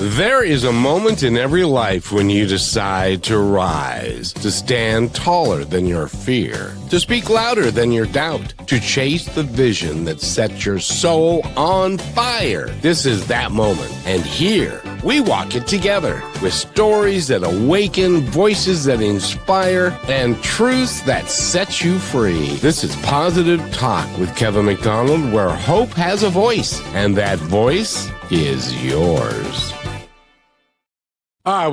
There is a moment in every life when you decide to rise, to stand taller than your fear, to speak louder than your doubt, to chase the vision that sets your soul on fire. This is that moment. And here, we walk it together with stories that awaken, voices that inspire, and truths that set you free. This is Positive Talk with Kevin McDonald, where hope has a voice, and that voice is yours.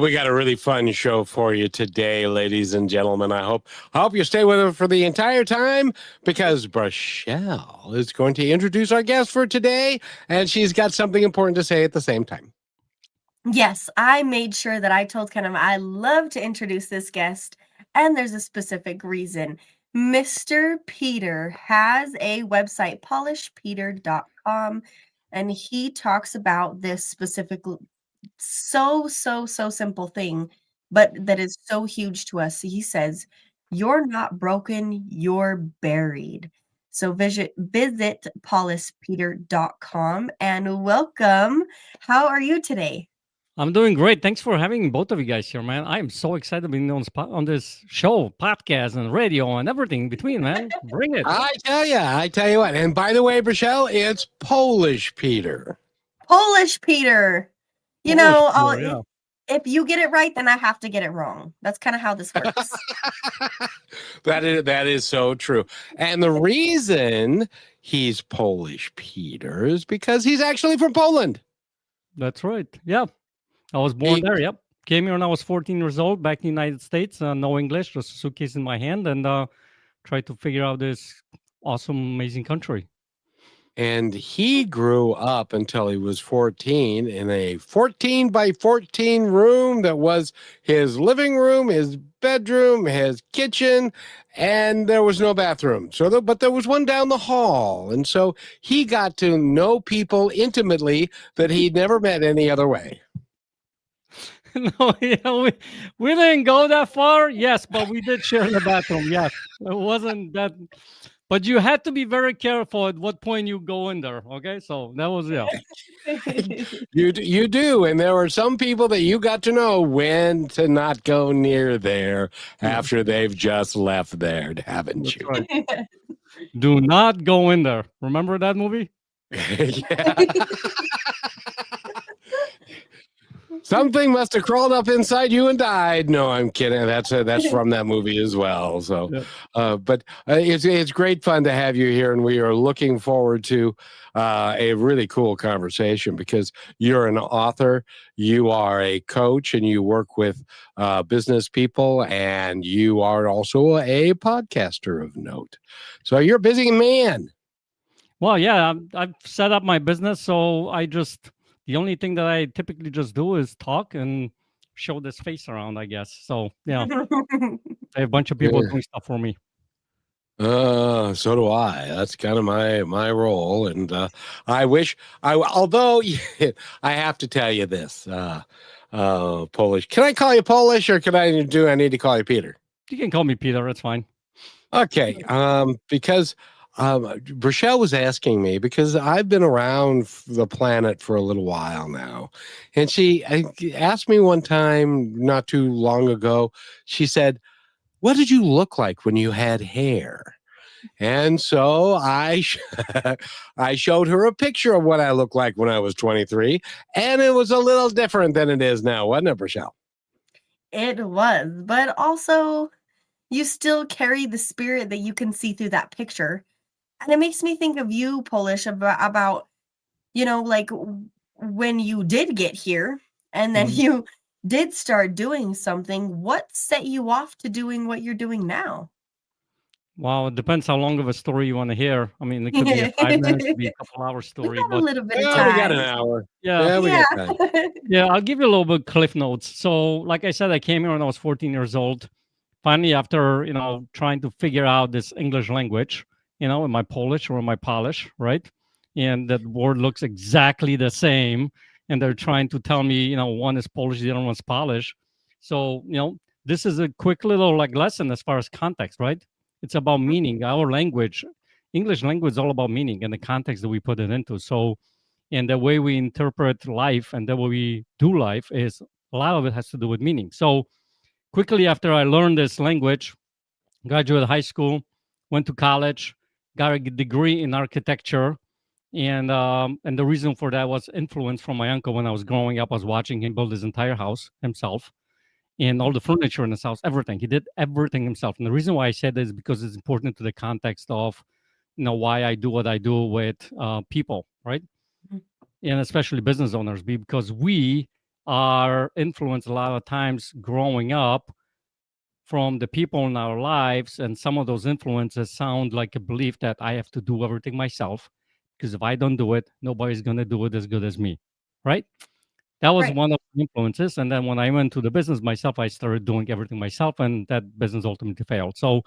We got a really fun show for you today, ladies and gentlemen. I hope you stay with us for the entire time, because Brachelle is going to introduce our guest for today, and she's got something important to say at the same time. Yes, I made sure that I told Ken I love to introduce this guest, and there's a specific reason. Mr. Peter has a website, polishpeter.com, and he talks about this specific so simple thing, but that is so huge to us. He says, "You're not broken, you're buried." So visit polishpeter.com and welcome. How are you today? I'm doing great. Thanks for having both of you guys here, man. I am so excited being on this show, podcast, and radio, and everything in between, man. Bring it. I tell you what. And by the way, Brachelle, it's Polish Peter. Polish Peter. You Polish know, Peter, yeah. if you get it right, then I have to get it wrong. That's kind of how this works. That is so true. And the reason he's Polish Peter is because he's actually from Poland. That's right. Yeah. I was born there. Yep. Came here when I was 14 years old, back in the United States. No English, just a suitcase in my hand, and tried to figure out this awesome, amazing country. And he grew up until he was 14 in a 14 by 14 room that was his living room, his bedroom, his kitchen, and there was no bathroom. But there was one down the hall. And so he got to know people intimately that he'd never met any other way. No, yeah, we didn't go that far. Yes, but we did share the bathroom. Yes, it wasn't that. But you had to be very careful at what point you go in there. Okay, so that was You do, and there were some people that you got to know when to not go near there after they've just left there, haven't That's you? right. Do not go in there. Remember that movie? Yeah. Something must have crawled up inside you and died. No, I'm kidding. That's from that movie as well. So, Yeah. but it's great fun to have you here, and we are looking forward to a really cool conversation, because you're an author, you are a coach, and you work with business people, and you are also a podcaster of note. So you're a busy man. Well, yeah, I've set up my business, so the only thing that I typically just do is talk and show this face around, I guess. So yeah, I have a bunch of people doing stuff for me. So do I. That's kind of my role, and I wish although I have to tell you this, Polish. Can I call you Polish, or I need to call you Peter? You can call me Peter. It's fine. Okay. Because Brachelle was asking me, because I've been around the planet for a little while now, and she asked me one time not too long ago. She said, "What did you look like when you had hair?" And so I showed her a picture of what I looked like when I was 23, and it was a little different than it is now, wasn't it, Brachelle? It was, but also you still carry the spirit that you can see through that picture. And it makes me think of you, Polish, about like when you did get here and then you did start doing something. What set you off to doing what you're doing now? Well, it depends how long of a story you want to hear. I mean, it could be a 5 minutes, it could be a couple hour We story, got a but little bit of Yeah, time. we got an hour. yeah, we got time. yeah, I'll give you a little bit cliff notes. So, like I said, I came here when I was 14 years old. Finally, after trying to figure out this English language, in my Polish or in my Polish, right? And that word looks exactly the same, and they're trying to tell me, one is Polish, the other one's Polish. So, this is a quick little lesson as far as context, right? It's about meaning. Our language, English language, is all about meaning and the context that we put it into. So, And the way we interpret life and the way we do life is a lot of it has to do with meaning. So quickly after I learned this language, graduated high school, went to college, got a degree in architecture, and the reason for that was influence from my uncle. When I was growing up, I was watching him build his entire house himself, and all the furniture in his house, everything. He did everything himself. And the reason why I said this is because it's important to the context of, why I do what I do with people, right? Mhm. And especially business owners, because we are influenced a lot of times growing up from the people in our lives, and some of those influences sound like a belief that I have to do everything myself, because if I don't do it, nobody's going to do it as good as me, right? That was Right. one of the influences. And then when I went to the business myself, I started doing everything myself, and that business ultimately failed. So,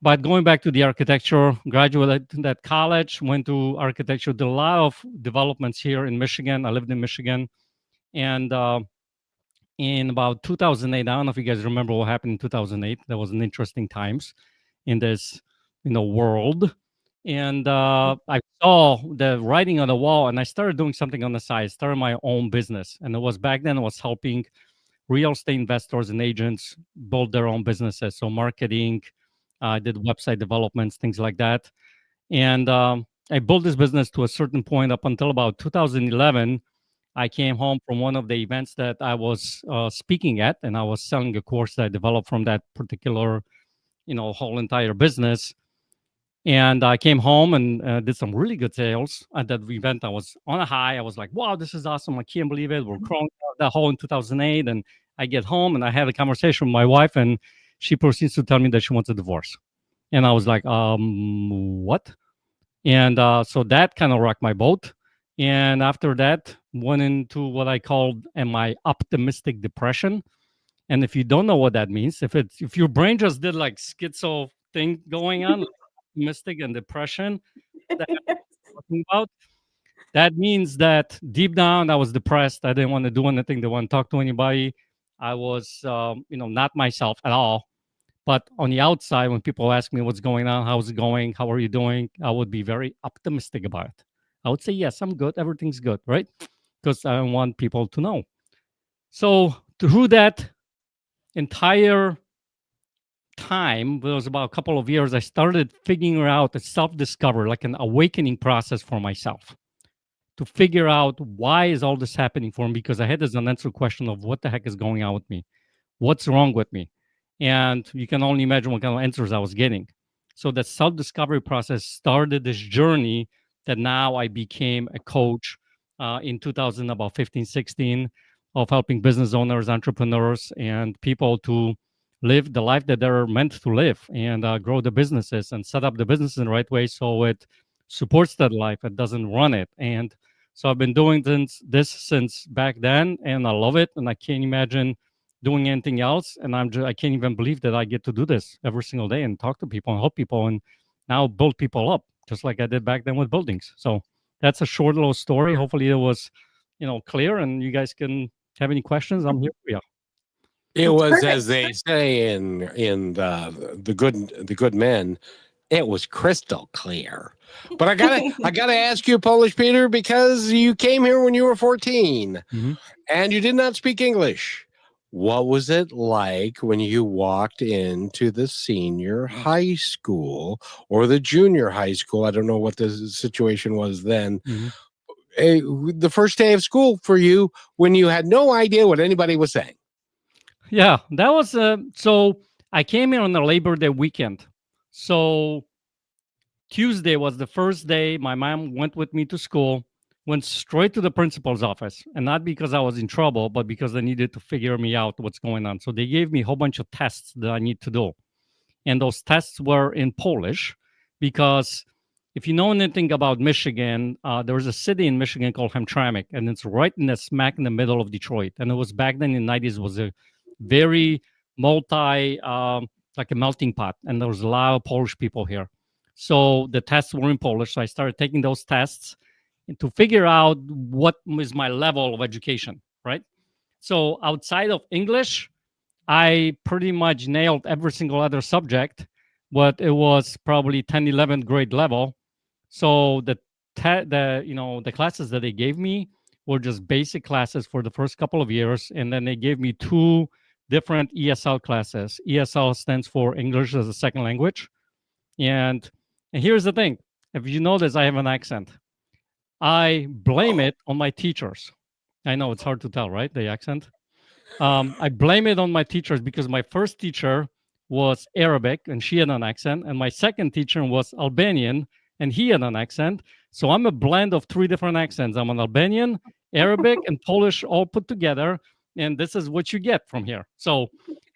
but going back to the architecture, graduated at college, went to architecture, did a lot of developments here in Michigan. I lived in Michigan. And in about 2008, I don't know if you guys remember what happened in 2008. That was an interesting times in this, world. And I saw the writing on the wall, and I started doing something on the side. Started my own business, and it was back then. I was helping real estate investors and agents build their own businesses. So marketing, I did website developments, things like that. And I built this business to a certain point up until about 2011. I came home from one of the events that I was speaking at, and I was selling a course that I developed from that particular, whole entire business. And I came home and did some really good sales at that event. I was on a high. I was like, wow, this is awesome. I can't believe it. We're growing that whole in 2008. And I get home and I had a conversation with my wife, and she proceeds to tell me that she wants a divorce. And I was like, what? And so that kind of rocked my boat. And after that, went into what I called my optimistic depression. And if you don't know what that means, if your brain just did like schizo thing going on, like optimistic and depression, that I'm talking about, that means that deep down I was depressed. I didn't want to do anything. Didn't want to talk to anybody. I was, not myself at all. But on the outside, when people ask me what's going on, how's it going, how are you doing, I would be very optimistic about it. I would say, yes, I'm good. Everything's good, right? Because I want people to know. So through that entire time, it was about a couple of years, I started figuring out a self-discovery, like an awakening process for myself, to figure out why is all this happening for me, because I had this unanswered question of what the heck is going on with me, what's wrong with me. And you can only imagine what kind of answers I was getting. So that self-discovery process started this journey that now I became a coach in 2000, about 15, 16, of helping business owners, entrepreneurs, and people to live the life that they're meant to live, and grow the businesses and set up the business in the right way so it supports that life. It doesn't run it. And so I've been doing this since back then, and I love it. And I can't imagine doing anything else. And I can't even believe that I get to do this every single day and talk to people and help people and now build people up, just like I did back then with buildings. So that's a short little story. Hopefully it was, clear, and you guys can have any questions. I'm here for you. It It's was, as perfect. they say in the good men, it was crystal clear. But I gotta ask you, Polish Peter, because you came here when you were 14 Mhm. and you did not speak English. What was it like when you walked into the senior high school or the junior high school? I don't know what the situation was then. Mhm. The first day of school for you when you had no idea what anybody was saying. Yeah, that was so I came here on the Labor Day weekend. So Tuesday was the first day my mom went with me to school, went straight to the principal's office, and not because I was in trouble, but because they needed to figure me out what's going on. So they gave me a whole bunch of tests that I need to do. And those tests were in Polish, because if you know anything about Michigan, there was a city in Michigan called Hamtramck, and it's right in the smack in the middle of Detroit. And it was back then in the 90s, was a very multi, like a melting pot, and there was a lot of Polish people here. So the tests were in Polish. So I started taking those tests to figure out what was my level of education, right? So outside of English, I pretty much nailed every single other subject, but it was probably 10, 11th grade level. So the the classes that they gave me were just basic classes for the first couple of years, and then they gave me 2 different ESL classes. ESL stands for English as a second language, and here's the thing: if you notice, I have an accent. I blame it on my teachers. I know it's hard to tell, right? The accent. I blame it on my teachers because my first teacher was Arabic and she had an accent, and my second teacher was Albanian and he had an accent. So I'm a blend of 3 different accents. I'm an Albanian, Arabic, and Polish all put together, and this is what you get from here. So,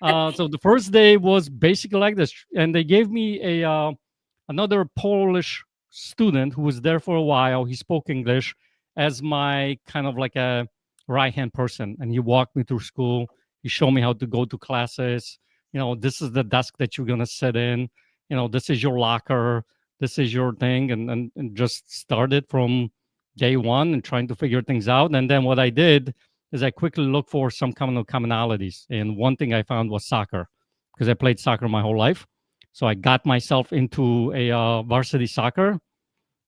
so the first day was basically like this, and they gave me a another Polish student who was there for a while. He spoke English as my kind of like a right hand person, and he walked me through school. He showed me how to go to classes. This is the desk that you're gonna sit in. This is your locker. This is your thing, and just started from day one and trying to figure things out. And then what I did is I quickly looked for some kind of commonalities. And one thing I found was soccer, because I played soccer my whole life. So I got myself into a varsity soccer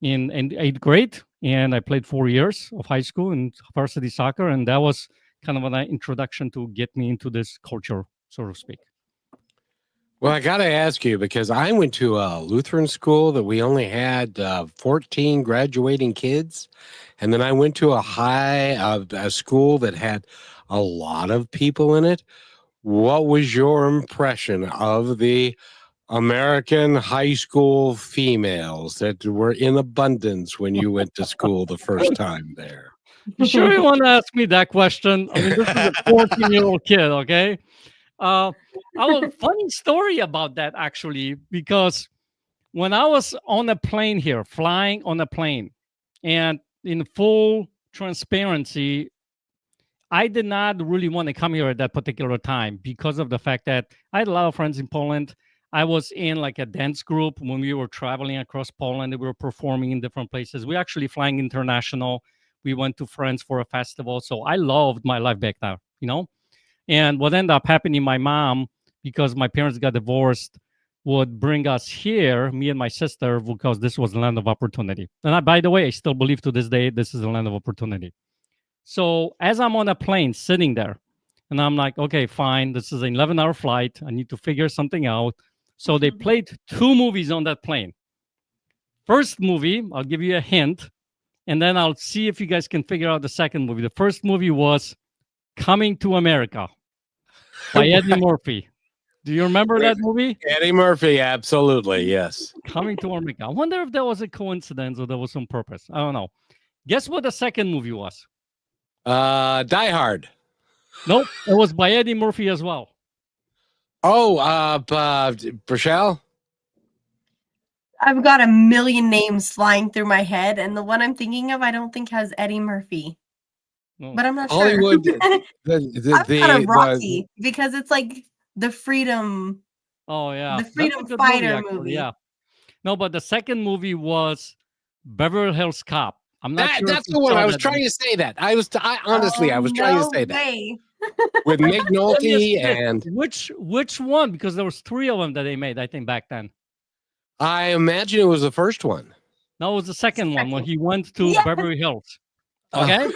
in 8th grade, and I played 4 years of high school in varsity soccer, and that was kind of an introduction to get me into this culture, so to speak. Well, I got to ask you, because I went to a Lutheran school that we only had 14 graduating kids. And then I went to a school that had a lot of people in it. What was your impression of the American high school females that were in abundance when you went to school the first time there? You sure you want to ask me that question? I mean, this is a 14-year-old kid, okay? I have a funny story about that, actually, because when I was on a plane here, flying on a plane, and in full transparency, I did not really want to come here at that particular time because of the fact that I had a lot of friends in Poland. I was in like a dance group when we were traveling across Poland. We were performing in different places. We were actually flying international. We went to France for a festival. So I loved my life back there, And what ended up happening, my mom, because my parents got divorced, would bring us here, me and my sister, because this was the land of opportunity. And by the way, I still believe to this day, this is the land of opportunity. So as I'm on a plane sitting there, and I'm like, okay, fine, this is an 11-hour flight. I need to figure something out. So they played 2 movies on that plane. First movie, I'll give you a hint, and then I'll see if you guys can figure out the second movie. The first movie was Coming to America by Eddie Murphy. Do you remember that movie? Eddie Murphy, absolutely, yes. Coming to America. I wonder if that was a coincidence or there was some purpose. I don't know. Guess what the second movie was? Die Hard. Nope, it was by Eddie Murphy as well. Oh, Rochelle? I've got a million names flying through my head, and the one I'm thinking of, I don't think has Eddie Murphy. No. But I'm not Hollywood, sure. I've got a Rocky because it's like the freedom. Oh yeah, the freedom fighter movie. Yeah. No, but the second movie was Beverly Hills Cop. I'm not sure. That's the one I was trying to say that. I was trying to say that. With Nick Nolte and which one? Because there was 3 of them that they made, I think, back then. I imagine it was the first one. No, it was the second one when he went to Beverly Hills. Okay.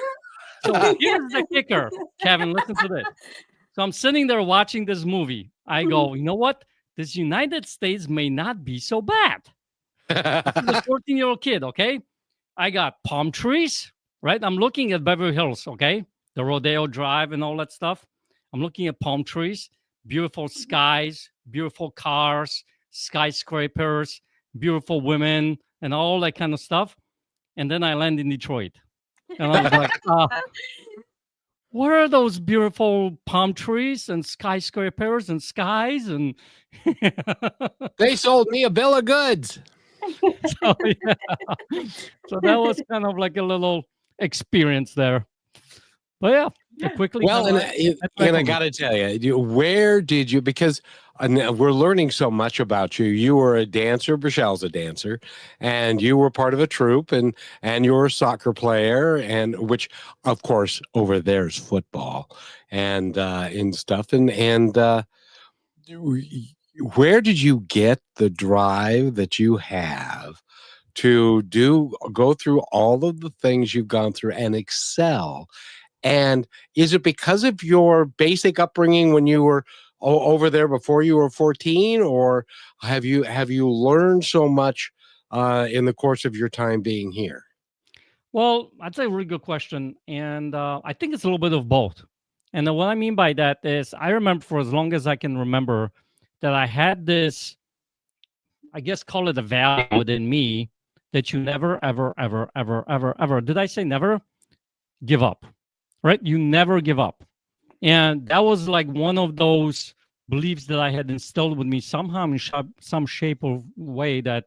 So here's the kicker, Kevin. Listen to this. So I'm sitting there watching this movie. I go, you know what? This United States may not be so bad. This is a 14-year-old kid, okay? I got palm trees, right? I'm looking at Beverly Hills, okay? The Rodeo Drive and all that stuff. I'm looking at palm trees, beautiful skies, beautiful cars, skyscrapers, beautiful women, and all that kind of stuff. And then I land in Detroit. And I was like, what are those beautiful palm trees and skyscrapers and skies? And they sold me a bill of goods. So, yeah. So that was kind of like a little experience there. But yeah, quickly. Well, and I got to tell you, where did you, because we're learning so much about you. You were a dancer. Rochelle's a dancer, and you were part of a troupe, and you were a soccer player, and which, of course, over there's football and stuff. And where did you get the drive that you have to go through all of the things you've gone through and excel. And is it because of your basic upbringing when you were over there before you were 14, or have you learned so much in the course of your time being here? Well, that's a really good question. And I think it's a little bit of both. And what I mean by that is I remember for as long as I can remember that I had this, I guess, call it a value within me that you never, ever, ever, ever, ever, ever, did I say never? Give up, right? You never give up. And that was like one of those beliefs that I had instilled with me somehow in some shape or way that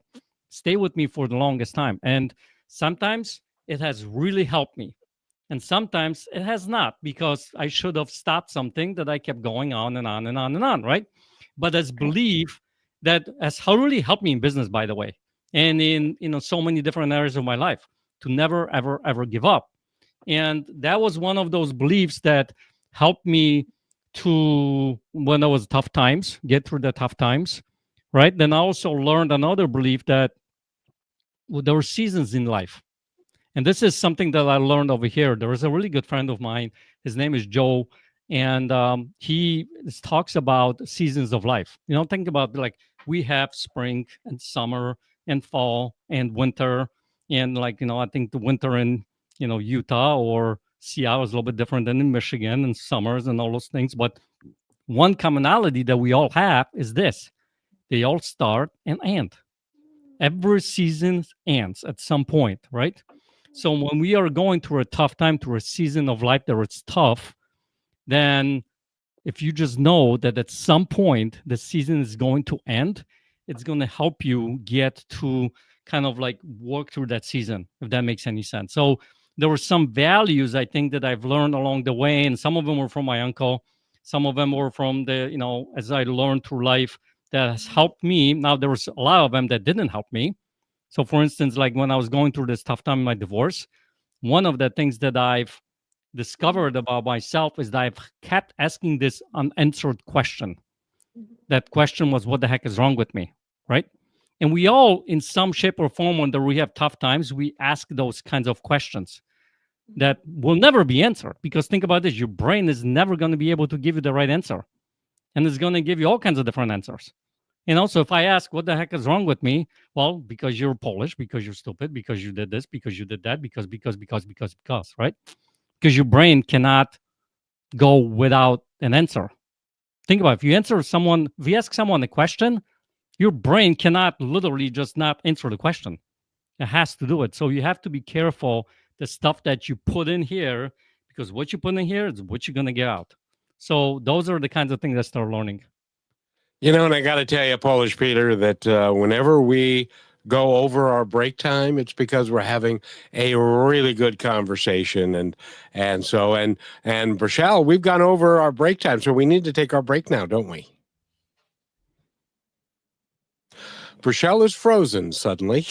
stay with me for the longest time. And sometimes it has really helped me. And sometimes it has not, because I should have stopped something that I kept going on and on and on and on, right? But as belief that has really helped me in business, by the way, and in so many different areas of my life, to never, ever, ever give up. And that was one of those beliefs that helped me to, when there was tough times, get through the tough times, right? Then I also learned another belief that there were seasons in life. And this is something that I learned over here. There is a really good friend of mine. His name is Joe. And he talks about seasons of life. Think about, like, we have spring and summer and fall and winter. And I think the winter in, Utah or Seattle is a little bit different than in Michigan, and summers and all those things. But one commonality that we all have is this: they all start and end. Every season ends at some point, right? So when we are going through a tough time, through a season of life that it's tough, then if you just know that at some point the season is going to end, it's going to help you get to kind of like work through that season, if that makes any sense. So there were some values, I think, that I've learned along the way, and some of them were from my uncle. Some of them were from as I learned through life, that has helped me. Now, there was a lot of them that didn't help me. So, for instance, like when I was going through this tough time in my divorce, one of the things that I've discovered about myself is that I've kept asking this unanswered question. That question was, what the heck is wrong with me, right? And we all, in some shape or form, when we have tough times, we ask those kinds of questions that will never be answered. Because think about this, your brain is never going to be able to give you the right answer. And it's going to give you all kinds of different answers. And also, if I ask, what the heck is wrong with me? Well, because you're Polish, because you're stupid, because you did this, because you did that, because, right? Because your brain cannot go without an answer. Think about it. If you ask someone a question, your brain cannot literally just not answer the question. It has to do it. So you have to be careful the stuff that you put in here, because what you put in here is what you're going to get out. So those are the kinds of things I start learning. And I got to tell you, Polish Peter, that whenever we go over our break time, it's because we're having a really good conversation. And Rochelle, we've gone over our break time, so we need to take our break now, don't we? Rochelle is frozen suddenly.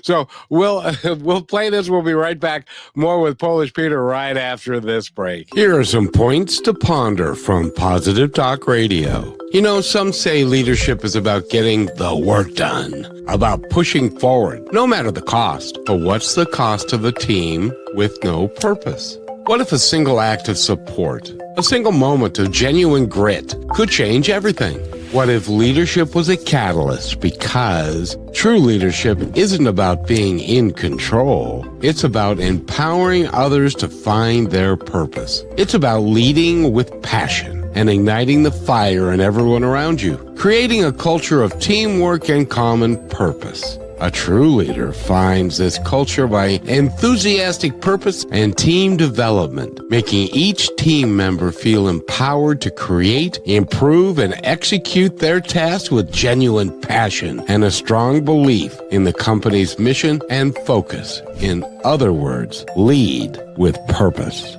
So we'll play this. We'll be right back. More with Polish Peter right after this break. Here are some points to ponder from Positive Talk Radio. Some say leadership is about getting the work done, about pushing forward, no matter the cost. But what's the cost of a team with no purpose? What if a single act of support, a single moment of genuine grit could change everything? What if leadership was a catalyst? Because true leadership isn't about being in control. It's about empowering others to find their purpose. It's about leading with passion and igniting the fire in everyone around you, creating a culture of teamwork and common purpose. A true leader finds this culture by enthusiastic purpose and team development, making each team member feel empowered to create, improve, and execute their tasks with genuine passion and a strong belief in the company's mission and focus. In other words, lead with purpose.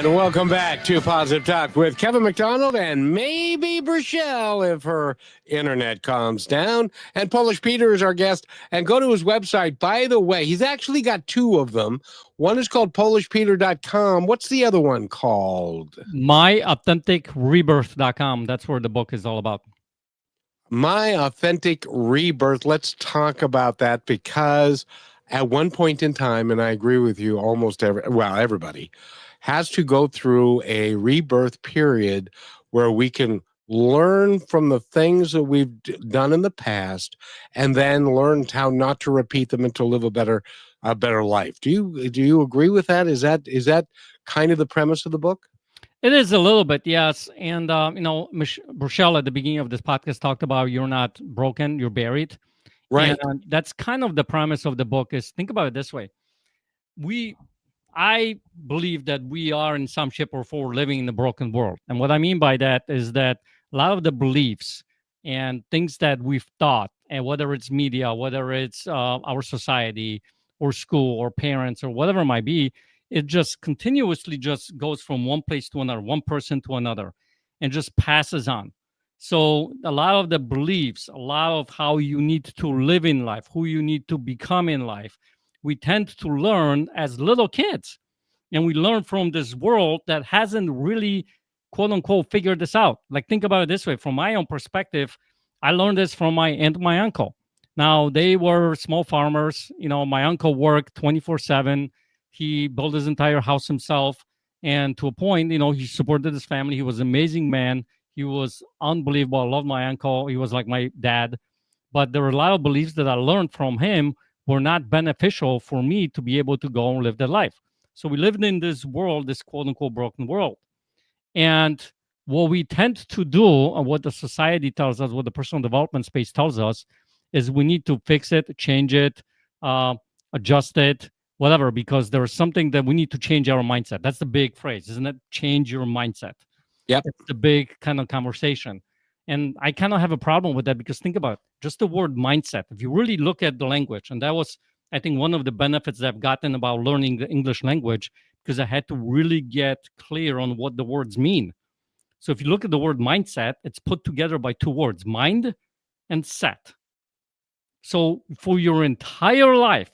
And welcome back to Positive Talk with Kevin McDonald and maybe Brichelle if her internet calms down. And Polish Peter is our guest. And go to his website. By the way, he's actually got two of them. One is called polishpeter.com. What's the other one called? myauthenticrebirth.com. That's where the book is all about. My Authentic Rebirth. Let's talk about that because at one point in time, and I agree with you, almost everybody has to go through a rebirth period where we can learn from the things that we've done in the past and then learn how not to repeat them and to live a better life. Do you agree with that? Is that kind of the premise of the book? It is a little bit, yes. And, Rochelle at the beginning of this podcast talked about you're not broken, you're buried. Right. And that's kind of the premise of the book is think about it this way. I believe that we are in some shape or form living in a broken world. And what I mean by that is that a lot of the beliefs and things that we've taught, and whether it's media, whether it's our society or school or parents or whatever it might be, it just continuously just goes from one place to another, one person to another, and just passes on. So a lot of the beliefs, a lot of how you need to live in life, who you need to become in life, we tend to learn as little kids. And we learn from this world that hasn't really, quote unquote, figured this out. Like, think about it this way. From my own perspective, I learned this from my aunt and my uncle. Now, they were small farmers. My uncle worked 24/7. He built his entire house himself. And to a point, he supported his family. He was an amazing man. He was unbelievable. I love my uncle. He was like my dad. But there were a lot of beliefs that I learned from him were not beneficial for me to be able to go and live that life. So we lived in this world, this quote unquote broken world. And what we tend to do, and what the society tells us, what the personal development space tells us, is we need to fix it, change it, adjust it, whatever, because there's something that we need to change our mindset. That's the big phrase, isn't it? Change your mindset. Yep. It's the big kind of conversation. And I kind of have a problem with that because think about it, just the word mindset. If you really look at the language, and that was, I think, one of the benefits that I've gotten about learning the English language, because I had to really get clear on what the words mean. So if you look at the word mindset, it's put together by two words, mind and set. So for your entire life,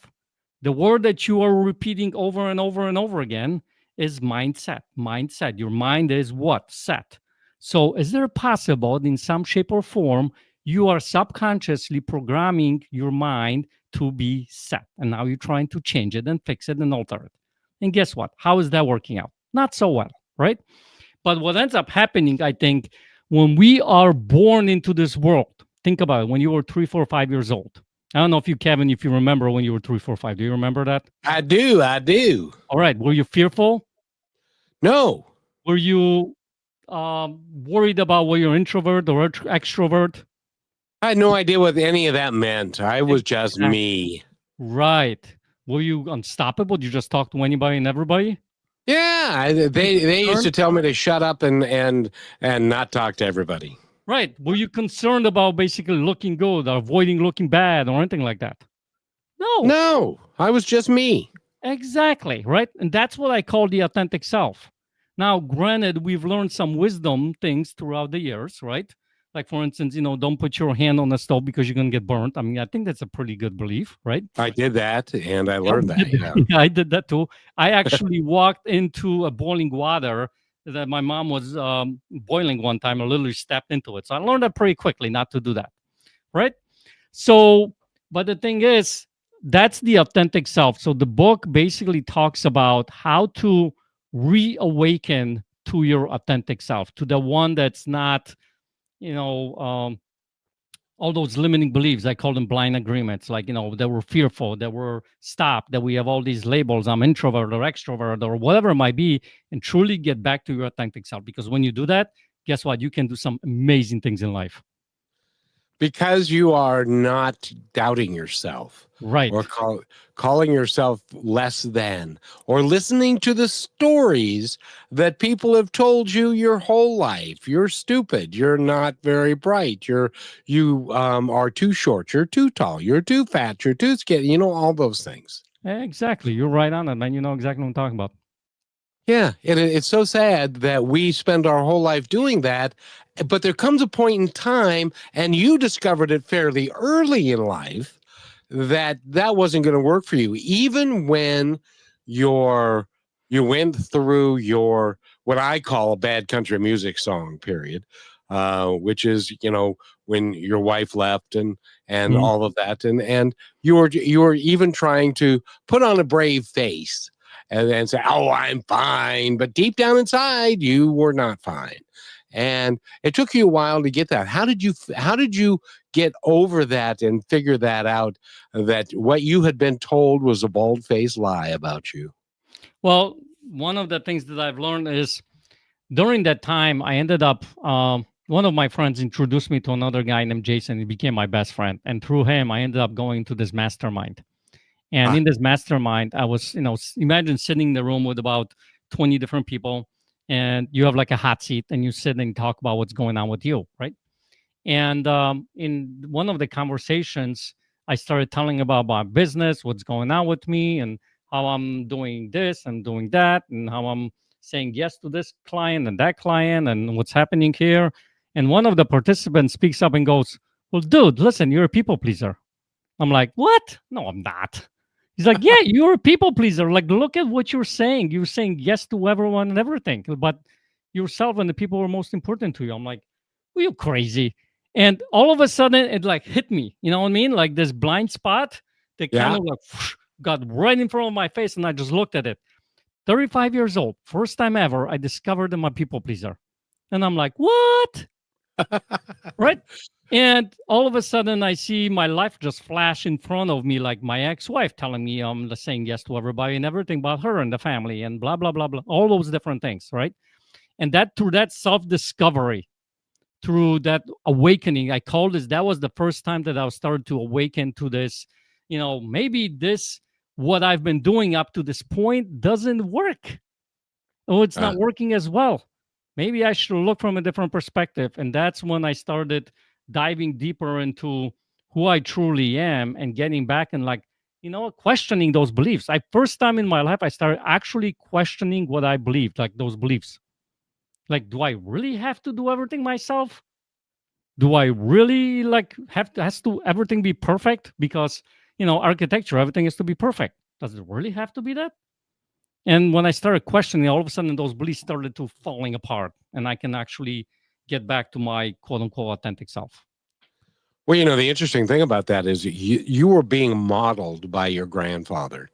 the word that you are repeating over and over and over again is mindset. Mindset. Your mind is what? Set. So is there possible in some shape or form you are subconsciously programming your mind to be set, and now you're trying to change it and fix it and alter it? And guess what? How is that working out? Not so well, right? But what ends up happening, I think, when we are born into this world, think about it, when you were 3, 4, 5 years old. I don't know if you, Kevin, if you remember when you were 3, 4, 5. Do you remember that? I do. All right. Were you fearful? No. Were you worried about whether you're introvert or extrovert? I had no idea what any of that meant. I was just me. Right. Were you unstoppable? Did you just talk to anybody and everybody? Yeah, they used to tell me to shut up and not talk to everybody. Right. Were you concerned about basically looking good or avoiding looking bad or anything like that? No, I was just me. Exactly. Right. And that's what I call the authentic self. Now, granted, we've learned some wisdom things throughout the years, right? Like, for instance, don't put your hand on the stove because you're going to get burnt. I mean, I think that's a pretty good belief, right? I did that, and I learned that. Yeah. Yeah, I did that too. I actually walked into a boiling water that my mom was boiling one time. I literally stepped into it. So I learned that pretty quickly not to do that, right? So, but the thing is, that's the authentic self. So the book basically talks about how to reawaken to your authentic self, to the one that's not, all those limiting beliefs. I call them blind agreements, like, that we're fearful, that we're stopped, that we have all these labels, I'm introvert or extrovert or whatever it might be, and truly get back to your authentic self. Because when you do that, guess what? You can do some amazing things in life. Because you are not doubting yourself. Right. Or calling yourself less than, or listening to the stories that people have told you your whole life. You're stupid. You're not very bright. You are too short. You're too tall. You're too fat. You're too skinny. All those things. Exactly. You're right on it, man. You know exactly what I'm talking about. Yeah, and it's so sad that we spend our whole life doing that, but there comes a point in time, and you discovered it fairly early in life that that wasn't going to work for you, even when your you went through your what I call a bad country music song period, which is when your wife left and Mhm. all of that, and you were even trying to put on a brave face and then say, "Oh, I'm fine," but deep down inside, you were not fine. And it took you a while to get that. How did you get over that and figure that out, that what you had been told was a bald-faced lie about you? Well, one of the things that I've learned is during that time, I ended up, one of my friends introduced me to another guy named Jason. He became my best friend. And through him, I ended up going to this mastermind. And Ah, in this mastermind, I was, imagine sitting in the room with about 20 different people, and you have like a hot seat and you sit and talk about what's going on with you, right? And in one of the conversations, I started telling about my business, what's going on with me, and how I'm doing this and doing that, and how I'm saying yes to this client and that client, and what's happening here. And one of the participants speaks up and goes, "Well, dude, listen, you're a people pleaser." I'm like, "What? No, I'm not." He's like, "Yeah, you're a people pleaser. Like, look at what you're saying. You're saying yes to everyone and everything, but yourself and the people who are most important to you." I'm like, "Are you crazy?" And all of a sudden, it like hit me. You know what I mean? Like this blind spot that kind yeah. of like got right in front of my face, and I just looked at it. 35 years old, first time ever, I discovered I'm a people pleaser, and I'm like, "What?" Right? And all of a sudden, I see my life just flash in front of me, like my ex-wife telling me I'm saying yes to everybody and everything about her and the family and blah blah blah blah, all those different things, right? And that through that self-discovery, through that awakening, I call this. That was the first time that I started to awaken to this. Maybe this what I've been doing up to this point doesn't work. Oh, it's Uh, not working as well. Maybe I should look from a different perspective. And that's when I started diving deeper into who I truly am and getting back and like, questioning those beliefs. I first time in my life I started actually questioning what I believed, like those beliefs. Like, do I really have to do everything myself? Do I really like have to has to everything be perfect? Because architecture, everything is to be perfect. Does it really have to be that? And when I started questioning, all of a sudden those beliefs started to falling apart, and I can actually get back to my quote unquote authentic self. well, the interesting thing about that is you were being modeled by your grandfather,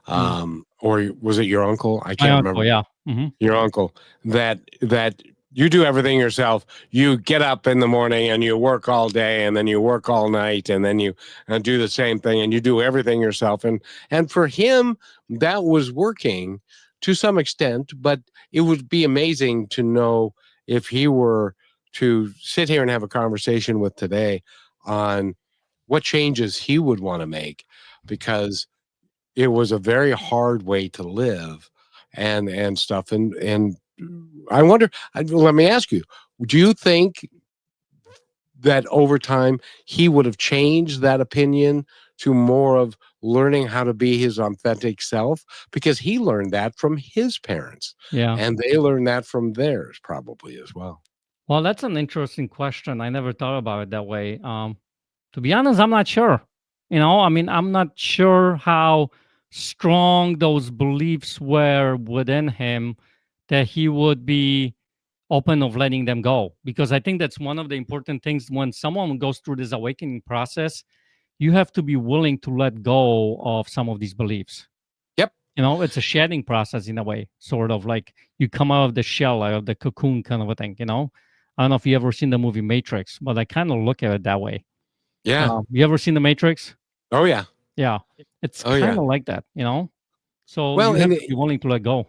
Mm. or was it your uncle? I My can't uncle, remember. yeah. Hmm. Your uncle, that you do everything yourself. You get up in the morning and you work all day, and then you work all night, and then you do the same thing, and you do everything yourself. And for him, that was working to some extent, but it would be amazing to know if he were to sit here and have a conversation with today on what changes he would want to make, because it was a very hard way to live and stuff. And I wonder, let me ask you, do you think that over time he would have changed that opinion to more of learning how to be his authentic self, because he learned that from his parents Yeah. and they learned that from theirs probably as well? Well, that's an interesting question. I never thought about it that way. To be honest, I'm not sure. I mean, I'm not sure how strong those beliefs were within him that he would be open of letting them go. Because I think that's one of the important things when someone goes through this awakening process, you have to be willing to let go of some of these beliefs. Yep. It's a shedding process in a way, sort of like you come out of the shell, out of the cocoon kind of a thing. I don't know if you ever seen the movie Matrix, but I kind of look at it that way. Yeah. You ever seen the Matrix? Oh yeah. Yeah, it's Oh kind yeah. of like that. So Well, you have and to be willing to let go.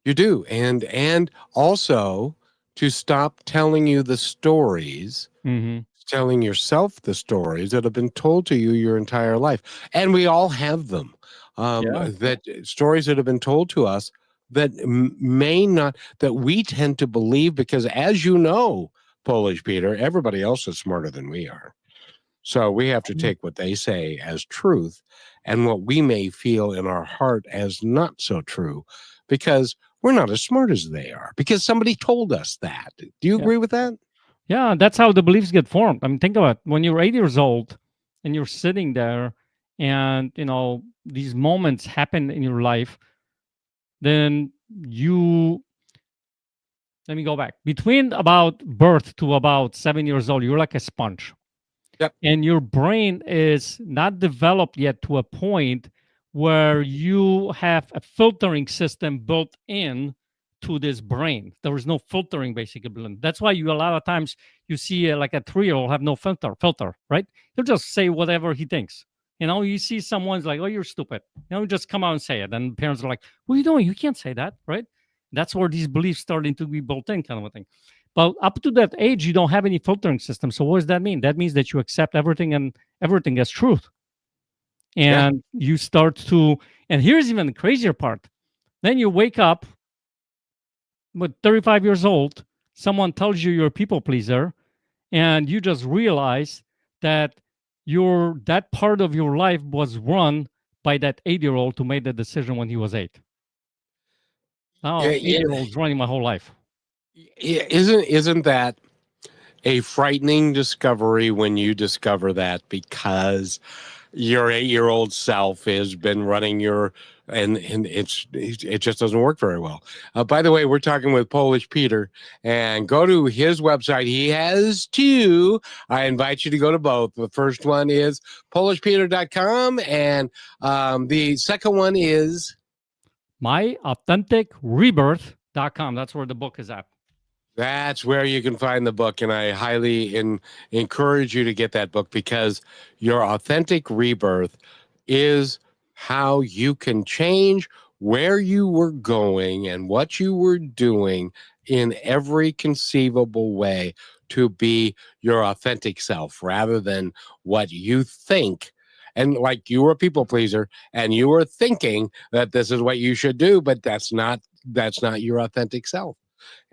you do. And also to stop telling you the stories, Hmm. telling yourself the stories that have been told to you your entire life. And we all have them. Yeah. That stories that have been told to us that may not, that we tend to believe, because as you know, Polish Peter, everybody else is smarter than we are. So we have to take what they say as truth and what we may feel in our heart as not so true, because we're not as smart as they are because somebody told us that. Do you agree with that? Yeah, that's how the beliefs get formed. I mean, think about it. When you're 8 years old and you're sitting there and, these moments happen in your life, then let me go back. Between about birth to about 7 years old, you're like a sponge. Yep. And your brain is not developed yet to a point where you have a filtering system built in to this brain. There is no filtering basically. That's why a lot of times you see like a 3-year-old have no filter, right? He'll just say whatever he thinks. You see someone's like, "Oh, you're stupid." Just come out and say it. And parents are like, "What are you doing? You can't say that," right? That's where these beliefs starting to be built in, kind of a thing. But up to that age, you don't have any filtering system. So what does that mean? That means that you accept everything and everything as truth. And you start to, and here's even the crazier part. Then you wake up with 35 years old, someone tells you you're a people pleaser, and you just realize that that part of your life was run by that 8-year-old who made the decision when he was 8. Now, 8-year-old's running my whole life. Isn't that a frightening discovery when you discover that, because your 8-year-old self has been running and it just doesn't work very well. By the way, we're talking with Polish Peter, and go to his website. He has 2. I invite you to go to both. The first one is polishpeter.com, and the second one is authenticrebirth.com. That's where the book is at. That's where you can find the book, and I highly encourage you to get that book, because your authentic rebirth is how you can change where you were going and what you were doing in every conceivable way to be your authentic self, rather than what you think. And like, you were a people pleaser and you were thinking that this is what you should do, but that's not your authentic self.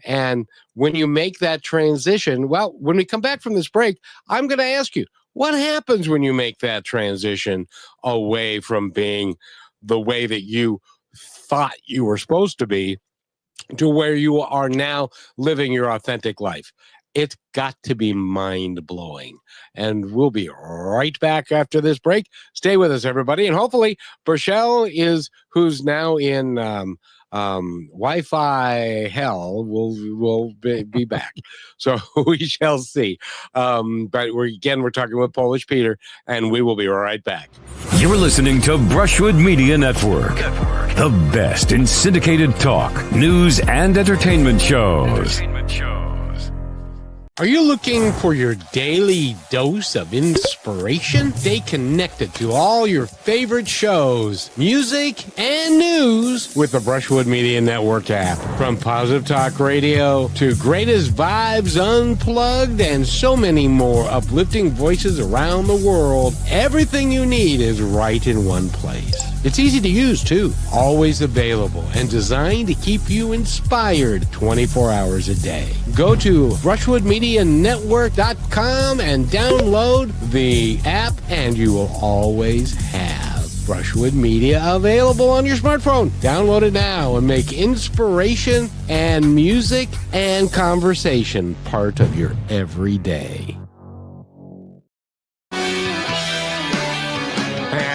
And when you make that transition, well, when we come back from this break, I'm going to ask you, what happens when you make that transition away from being the way that you thought you were supposed to be to where you are now living your authentic life? It's got to be mind-blowing. And we'll be right back after this break. Stay with us, everybody. And hopefully, Burchelle who's now in Wi-Fi hell, will be back. So we shall see. But we're talking with Polish Peter, and we will be right back. You're listening to Brushwood Media Network, the best in syndicated talk, news, and entertainment shows. Are you looking for your daily dose of inspiration? Stay connected to all your favorite shows, music, and news with the Brushwood Media Network app. From Positive Talk Radio to Greatest Vibes Unplugged and so many more uplifting voices around the world, everything you need is right in one place. It's easy to use, too. Always available and designed to keep you inspired 24 hours a day. Go to brushwoodmedianetwork.com and download the app, and you will always have Brushwood Media available on your smartphone. Download it now and make inspiration and music and conversation part of your everyday.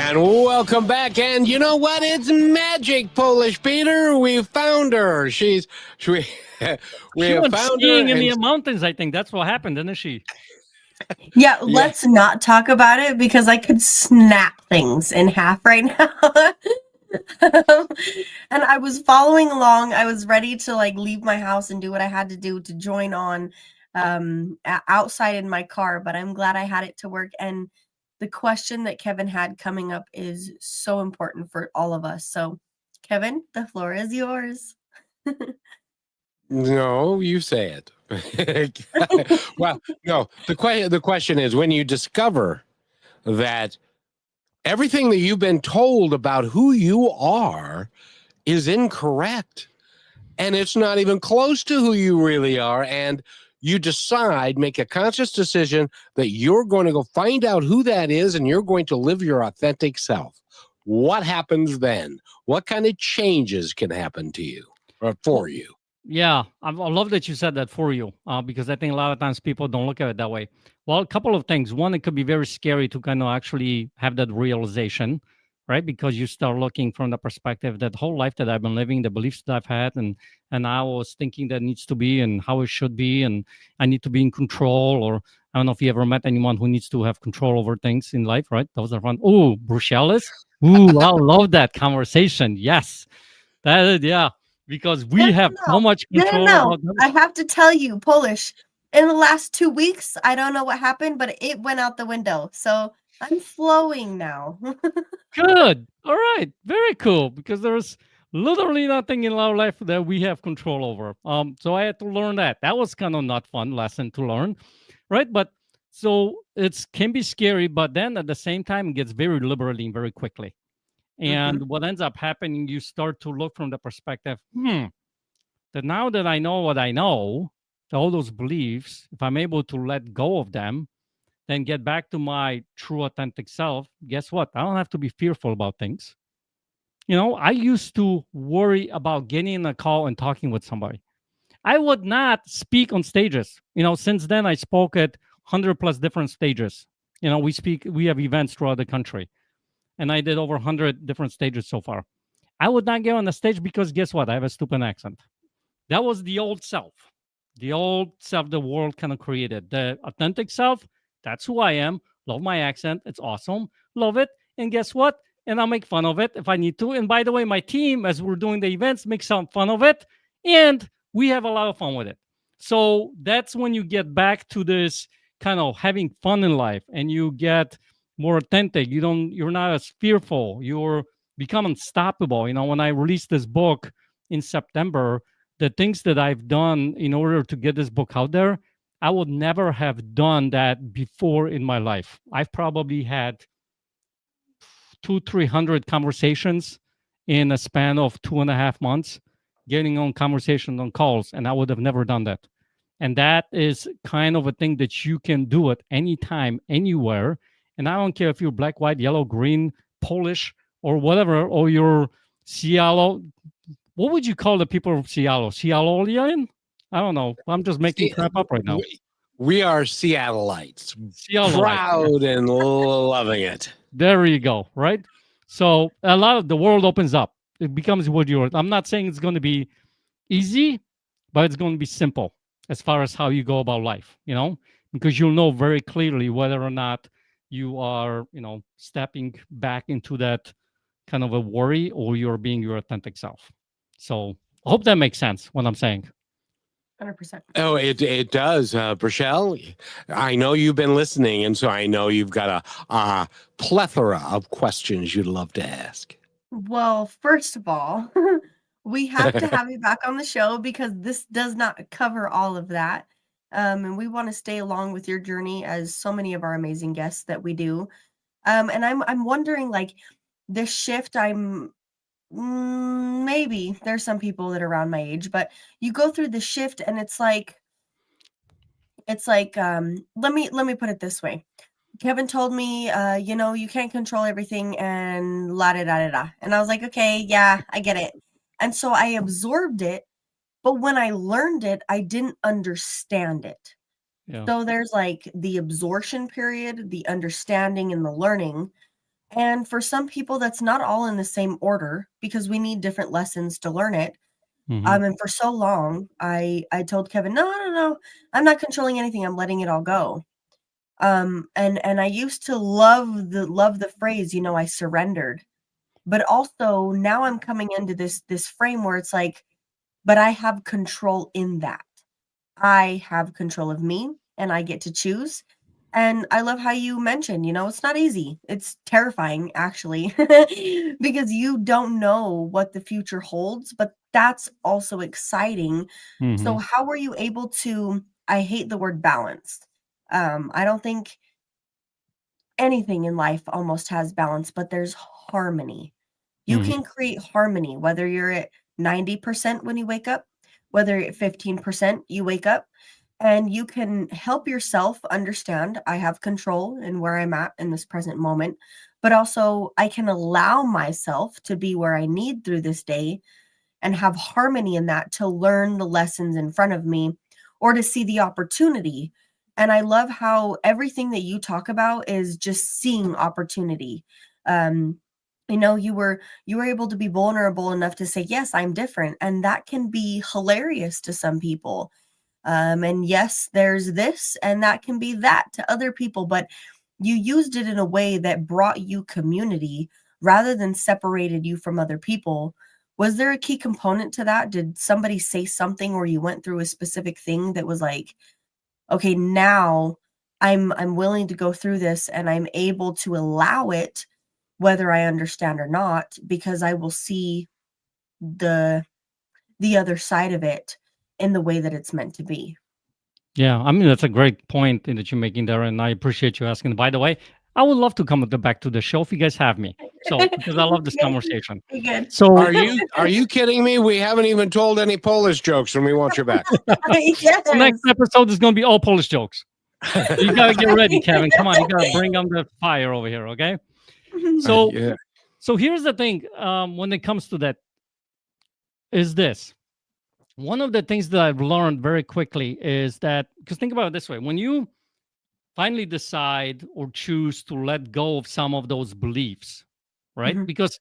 And welcome back. And you know what? It's magic, Polish Peter. We found her. We have went found skiing her in the mountains. I think that's what happened, didn't she? Yeah, let's not talk about it, because I could snap things in half right now. And I was following along. I was ready to leave my house and do what I had to do to join on outside in my car, but I'm glad I had it to work. And the question that Kevin had coming up is so important for all of us. So, Kevin, the floor is yours. No, you say it. Well, no, the question is, when you discover that everything that you've been told about who you are is incorrect, and it's not even close to who you really are, and you make a conscious decision that you're going to go find out who that is, and you're going to live your authentic self. What happens then? What kind of changes can happen to you? for you. Yeah, I love that you said that for you, because I think a lot of times people don't look at it that way. Well, a couple of things. One, it could be very scary to kind of actually have that realization, right? Because you start looking from the perspective that whole life that I've been living, the beliefs that I've had, and I was thinking that needs to be and how it should be, and I need to be in control. Or I don't know if you ever met anyone who needs to have control over things in life, right? Those are fun. Oh, Bruxelles. Ooh, I love that conversation. Yes, that is, yeah. Because No, we have so no, much no, control no. about them. I have to tell you, Polish, in the last 2 weeks, I don't know what happened, but it went out the window. So I'm flowing now. Good. All right. Very cool. Because there's literally nothing in our life that we have control over. So I had to learn that. That was kind of not fun lesson to learn, right? But so it can be scary, but then at the same time, it gets very liberating very quickly. And what ends up happening, you start to look from the perspective, that now that I know what I know, all those beliefs, if I'm able to let go of them, then get back to my true authentic self, guess what? I don't have to be fearful about things. I used to worry about getting in a call and talking with somebody. I would not speak on stages. Since then I spoke at 100 plus different stages. We have events throughout the country, and I did over 100 different stages so far. I would not get on the stage because guess what? I have a stupid accent. That was the old self. The old self the world kind of created. The authentic self, that's who I am. Love my accent. It's awesome. Love it. And guess what? And I'll make fun of it if I need to. And by the way, my team, as we're doing the events, makes some fun of it. And we have a lot of fun with it. So that's when you get back to this kind of having fun in life, and you get more authentic. You're not as fearful. You're become unstoppable. When I released this book in September, the things that I've done in order to get this book out there, I would never have done that before in my life. I've probably had 200-300 conversations in a span of 2.5 months, getting on conversations on calls, and I would have never done that. And that is kind of a thing that you can do at any time, anywhere. And I don't care if you're black, white, yellow, green, Polish, or whatever, or you're Seattle. What would you call the people of Seattle? Seattleian? I don't know. I'm just making crap up right now. We are Seattleites. Proud and loving it. There you go. Right. So a lot of the world opens up. It becomes what you're. I'm not saying it's going to be easy, but it's going to be simple as far as how you go about life, because you'll know very clearly whether or not you are, stepping back into that kind of a worry, or you're being your authentic self. So I hope that makes sense what I'm saying. 100%. Oh, it does, Rochelle. I know you've been listening, and so I know you've got a plethora of questions you'd love to ask. Well, first of all, we have to have you back on the show because this does not cover all of that. And we want to stay along with your journey, as so many of our amazing guests that we do. And I'm wondering, like, this shift, maybe there's some people that are around my age, but you go through the shift and it's like let me put it this way. Kevin told me, you can't control everything and la da da da da. And I was like, okay, yeah, I get it. And so I absorbed it, but when I learned it, I didn't understand it. Yeah. So there's like the absorption period, the understanding, and the learning. And for some people, that's not all in the same order because we need different lessons to learn it. And for so long, I told Kevin, no, I'm not controlling anything. I'm letting it all go. And I used to love the phrase, I surrendered. But also now I'm coming into this frame where it's like, but I have control in that. I have control of me, and I get to choose. And I love how you mentioned, it's not easy. It's terrifying, actually, because you don't know what the future holds, but that's also exciting. So how were you able to, I hate the word balance. I don't think anything in life almost has balance, but there's harmony. You can create harmony, whether you're at 90% when you wake up, whether you're at 15% you wake up, and you can help yourself understand I have control in where I'm at in this present moment, but also I can allow myself to be where I need through this day. and have harmony in that, to learn the lessons in front of me or to see the opportunity. And I love how everything that you talk about is just seeing opportunity. You were able to be vulnerable enough to say, yes, I'm different. And that can be hilarious to some people. And yes, there's this, and that can be that to other people, but you used it in a way that brought you community rather than separated you from other people. Was there a key component to that? Did somebody say something, or you went through a specific thing that was like, okay, now I'm willing to go through this and I'm able to allow it, whether I understand or not, because I will see the other side of it in the way that it's meant to be? Yeah, I mean, that's a great point that you're making there, and I appreciate you asking. By the way, I would love to come back to the show if you guys have me. So, because I love this conversation. Good. So, Are you kidding me? We haven't even told any Polish jokes, and we want you back. Yes. the next episode is going to be all Polish jokes. You got to get ready, Kevin. Come on, you got to bring on the fire over here, okay? So, Yeah. so here's the thing. When it comes to that, is this. One of the things that I've learned very quickly is that, because think about it this way, when you finally decide or choose to let go of some of those beliefs, right? Mhm. Because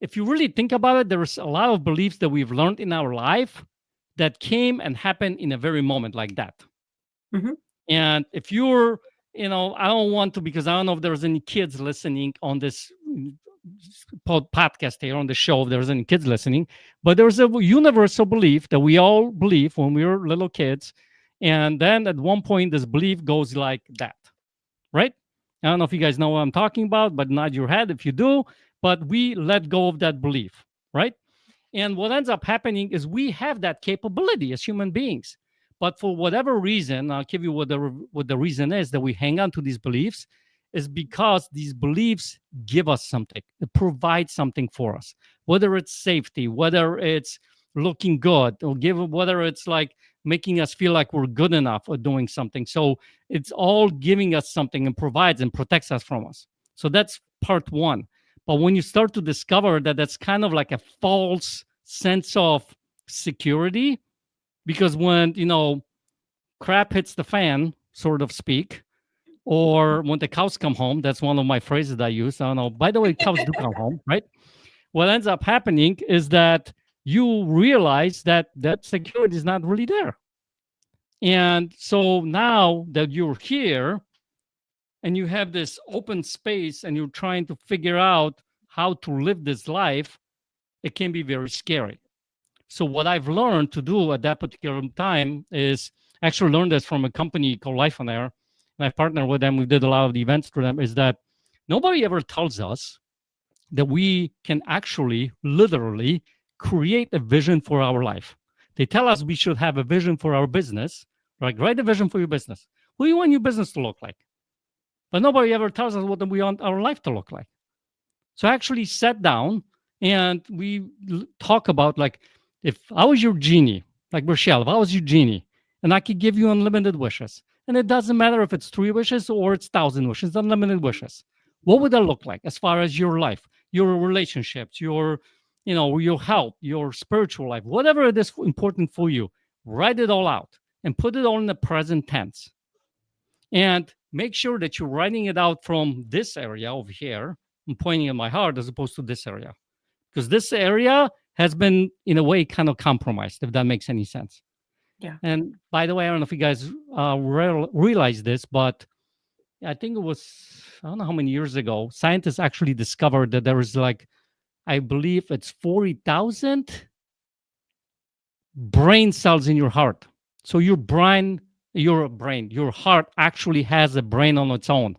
if you really think about it, there's a lot of beliefs that we've learned in our life that came and happened in a very moment like that. Mhm. And if you're, I don't want to, because I don't know if there's any kids listening on this podcast here on the show, if there's any kids listening, but there's a universal belief that we all believe when we were little kids. And then at one point, this belief goes like that, right? I don't know if you guys know what I'm talking about, but nod your head if you do. But we let go of that belief, right? And what ends up happening is we have that capability as human beings. But for whatever reason, I'll give you what the reason is that we hang on to these beliefs, is because these beliefs give us something. It provides something for us, whether it's safety, whether it's looking good, or whether it's like making us feel like we're good enough or doing something. So it's all giving us something and provides and protects us from us. So that's part one. But when you start to discover that that's kind of like a false sense of security, because when, crap hits the fan, sort of speak, or when the cows come home, that's one of my phrases that I use. I don't know. By the way, cows do come home, right? What ends up happening is that you realize that that security is not really there. And so now that you're here and you have this open space and you're trying to figure out how to live this life, it can be very scary. So what I've learned to do at that particular time is actually learned this from a company called Life on Air, and I partnered with them. We did a lot of the events for them. Is that nobody ever tells us that we can actually, literally, create a vision for our life. They tell us we should have a vision for our business, right? Write a vision for your business. What do you want your business to look like? But nobody ever tells us what we want our life to look like. So I actually sat down and we talk about, like, if I was your genie, like Rochelle, if I was your genie and I could give you unlimited wishes, and it doesn't matter if it's 3 wishes or it's 1,000 wishes, unlimited wishes, what would that look like as far as your life, your relationships, your health, your spiritual life, whatever it is important for you? Write it all out and put it all in the present tense. And make sure that you're writing it out from this area over here. I'm pointing at my heart as opposed to this area, because this area has been, in a way, kind of compromised, if that makes any sense. Yeah. And by the way, I don't know if you guys realize this, but I think it was, I don't know how many years ago, scientists actually discovered that there is, like, I believe it's 40,000 brain cells in your heart. So your heart actually has a brain on its own.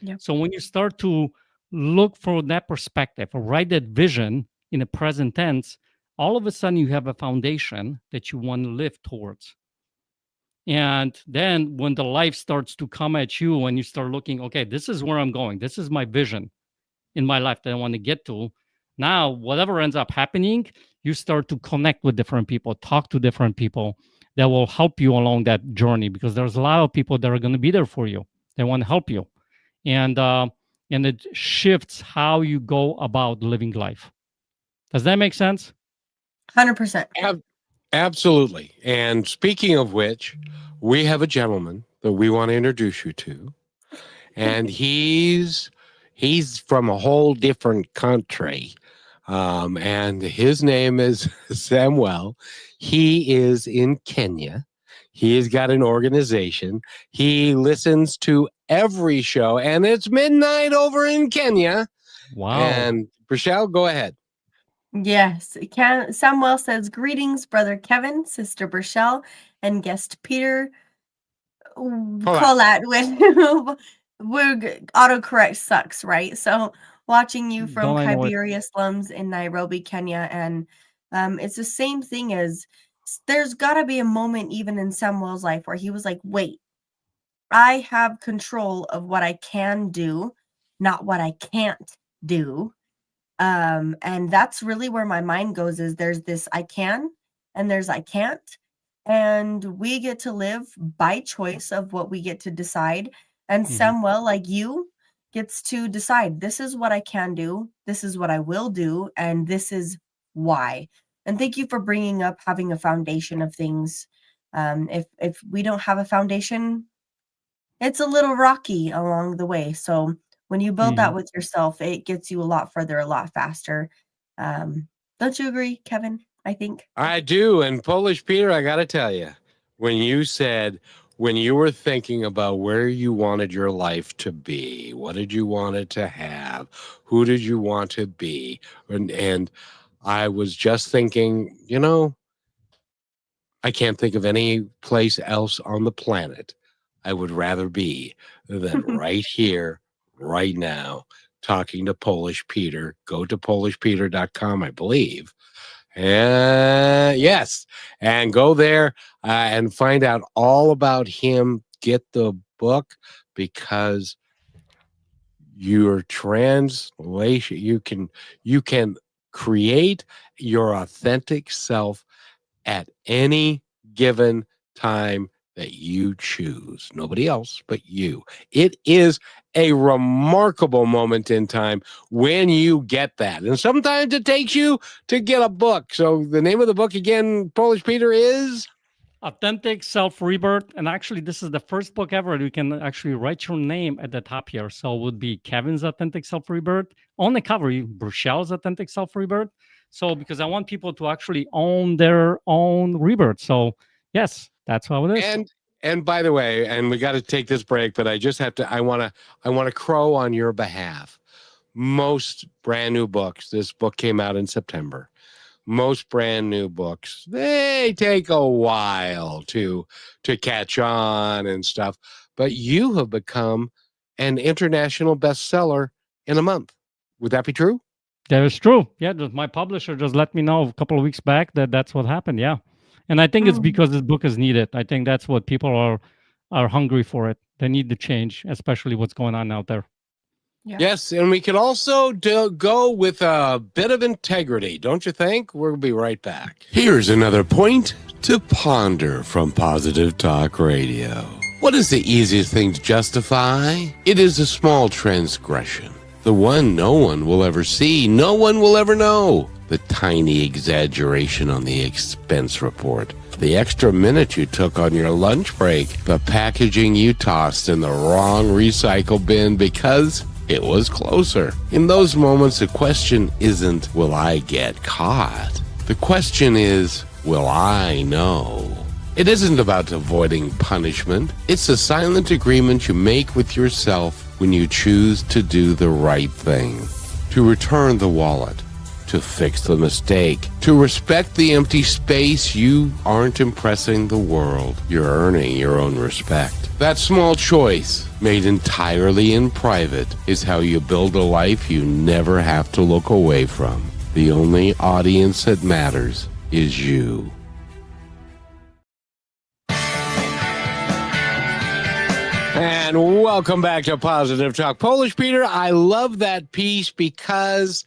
Yeah. So when you start to look from that perspective or write that vision in the present tense, all of a sudden you have a foundation that you want to live towards. And then when the life starts to come at you and you start looking, okay, this is where I'm going, this is my vision in my life that I want to get to. Now, whatever ends up happening, you start to connect with different people, talk to different people that will help you along that journey, because there's a lot of people that are going to be there for you. They want to help you. And it shifts how you go about living life. Does that make sense? 100%. Absolutely. And speaking of which, we have a gentleman that we want to introduce you to, and he's from a whole different country. And his name is Samuel. He is in Kenya. He has got an organization. He listens to every show, and it's midnight over in Kenya. Wow. And Rochelle, go ahead. Yes. Samuel says, greetings, Brother Kevin, Sister Burchelle, and guest Peter Kolat. Autocorrect sucks, right? So watching you from Kibera slums in Nairobi, Kenya, and it's the same thing as there's got to be a moment even in Samuel's life where he was like, wait, I have control of what I can do, not what I can't do. And that's really where my mind goes, is there's this I can and there's I can't. And we get to live by choice of what we get to decide. And Samuel, like you, gets to decide, this is what I can do, this is what I will do, and this is why. And thank you for bringing up having a foundation of things. If we don't have a foundation, it's a little rocky along the way. So when you build that with yourself, it gets you a lot further, a lot faster. Don't you agree, Kevin? I think I do. And Polish Peter, I got to tell you, when you were thinking about where you wanted your life to be, what did you want it to have, who did you want to be? And I was just thinking, I can't think of any place else on the planet I would rather be than right here, right now, talking to Polish Peter. Go to polishpeter.com, I believe. Yes, and go there and find out all about him. Get the book, because your translation, you can create your authentic self at any given time that you choose. Nobody else but you. It is a remarkable moment in time when you get that. And sometimes it takes you to get a book. So the name of the book again, Polish Peter, is Authentic Rebirth. And actually, this is the first book ever. You can actually write your name at the top here. So it would be Kevin's Authentic Rebirth. On the cover, Brochelle's Authentic Rebirth. So because I want people to actually own their own rebirth. So yes, that's how it is. And by the way, and we got to take this break, but I just have to, I want to crow on your behalf. Most brand new books, this book came out in September. Most brand new books, they take a while to catch on and stuff. But you have become an international bestseller in a month. Would that be true? That is true. Yeah, my publisher just let me know a couple of weeks back that that's what happened. Yeah. And I think it's because this book is needed. I think that's what people are hungry for it. They need the change, especially what's going on out there. Yeah. Yes, and we can also go with a bit of integrity, don't you think? We'll be right back. Here's another point to ponder from Positive Talk Radio. What is the easiest thing to justify? It is a small transgression. The one no one will ever see, no one will ever know. The tiny exaggeration on the expense report. The extra minute you took on your lunch break. The packaging you tossed in the wrong recycle bin because it was closer. In those moments, the question isn't, will I get caught? The question is, will I know? It isn't about avoiding punishment. It's a silent agreement you make with yourself when you choose to do the right thing. To return the wallet. To fix the mistake. To respect the empty space. You aren't impressing the world. You're earning your own respect. That small choice, made entirely in private, is how you build a life you never have to look away from. The only audience that matters is you. And welcome back to Positive Talk. Polish Peter, I love that piece because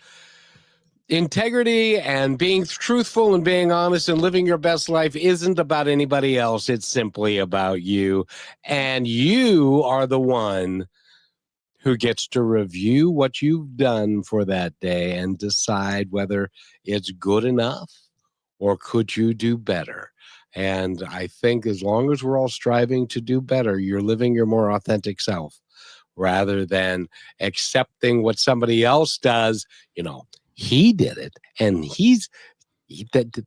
integrity and being truthful and being honest and living your best life isn't about anybody else. It's simply about you. And you are the one who gets to review what you've done for that day and decide whether it's good enough or could you do better? And I think as long as we're all striving to do better, you're living your more authentic self rather than accepting what somebody else does. He did it and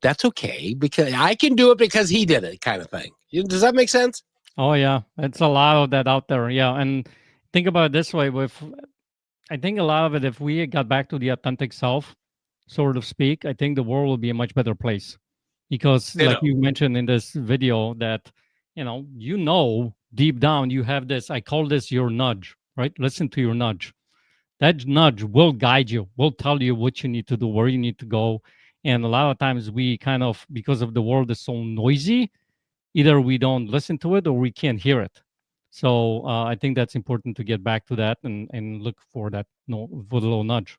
that's okay because I can do it because he did it, kind of thing. Does that make sense? Oh yeah, it's a lot of that out there. Yeah, and think about it this way: I think a lot of it, if we got back to the authentic self, so to speak, I think the world will be a much better place. Because, like you mentioned in this video, that deep down you have this. I call this your nudge, right? Listen to your nudge. That nudge will guide you, will tell you what you need to do, where you need to go. And a lot of times we kind of, because of the world is so noisy, either we don't listen to it or we can't hear it. So I think that's important to get back to that and look for that, for the little nudge.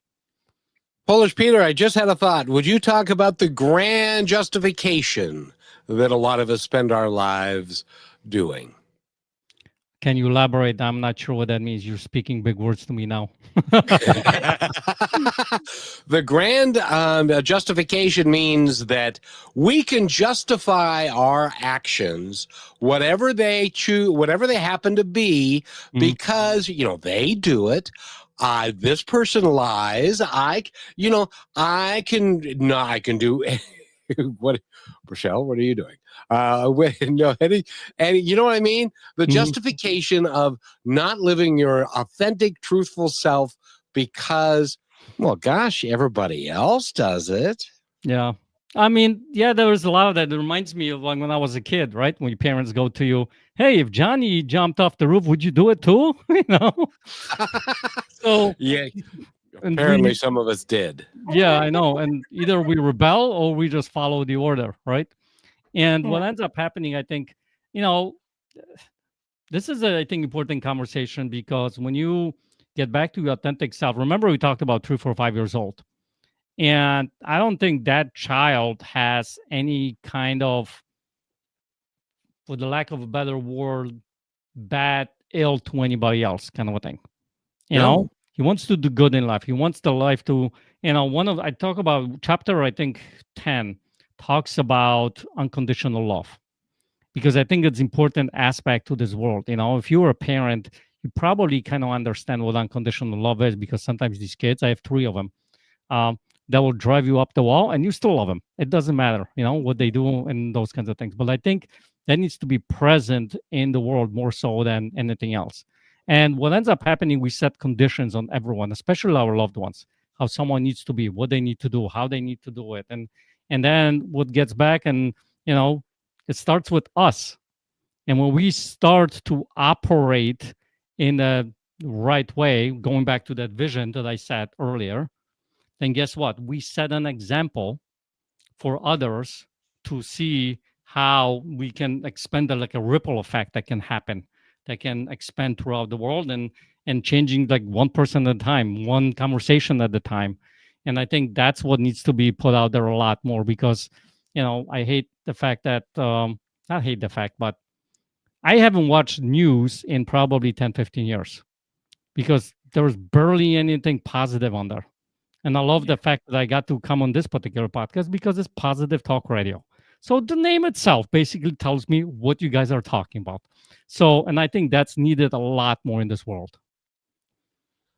Polish Peter, I just had a thought. Would you talk about the grand justification that a lot of us spend our lives doing? Can you elaborate? I'm not sure what that means. You're speaking big words to me now. The grand justification means that we can justify our actions, whatever they choose, whatever they happen to be, because they do it. This person lies. I can do. What, Rochelle? What are you doing? No, and you know what I mean? The justification of not living your authentic, truthful self because, well, gosh, everybody else does it. Yeah. I mean, yeah, there was a lot of that. It reminds me of like when I was a kid, right? When your parents go to you, hey, if Johnny jumped off the roof, would you do it too? So yeah, apparently some of us did. Yeah, I know. And either we rebel or we just follow the order, right? And what ends up happening, I think, this is I think, important conversation, because when you get back to your authentic self, remember we talked about 3, 4, 5 years old. And I don't think that child has any kind of, for the lack of a better word, bad ill to anybody else kind of a thing. You know, he wants to do good in life. He wants the life to, I talk about chapter, I think 10 talks about unconditional love, because I think it's important aspect to this world. If you're a parent, you probably kind of understand what unconditional love is, because sometimes these kids, I have 3 of them, that will drive you up the wall and you still love them. It doesn't matter, what they do and those kinds of things. But I think that needs to be present in the world more so than anything else. And what ends up happening, we set conditions on everyone, especially our loved ones, how someone needs to be, what they need to do, how they need to do it. And then what gets back, and, it starts with us. And when we start to operate in the right way, going back to that vision that I said earlier, then guess what? We set an example for others to see how we can expand like a ripple effect that can happen, that can expand throughout the world, and changing like one person at a time, one conversation at a time. And I think that's what needs to be put out there a lot more, because, I hate the fact that, not hate the fact, but I haven't watched news in probably 10, 15 years, because there was barely anything positive on there. And I love the fact that I got to come on this particular podcast, because it's positive talk radio. So the name itself basically tells me what you guys are talking about. So, and I think that's needed a lot more in this world.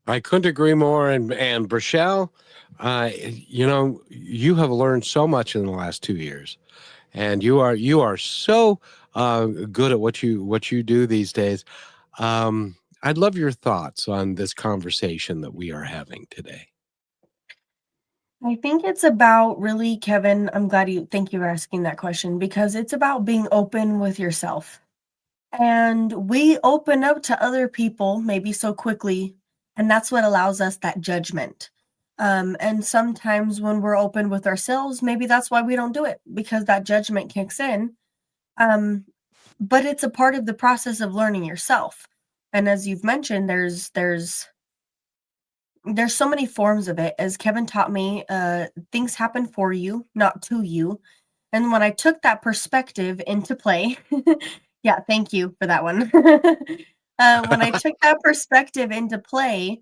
I couldn't agree more. And Rochelle, you have learned so much in the last 2 years, and you are so good at what you do these days. I'd love your thoughts on this conversation that we are having today. I think it's about, really, Kevin, thank you for asking that question, because it's about being open with yourself. And we open up to other people maybe so quickly, and that's what allows us that judgment. And sometimes when we're open with ourselves, maybe that's why we don't do it, because that judgment kicks in. But it's a part of the process of learning yourself. And as you've mentioned, there's so many forms of it. As Kevin taught me, things happen for you, not to you. And when I took that perspective into play, yeah, thank you for that one. When I took that perspective into play,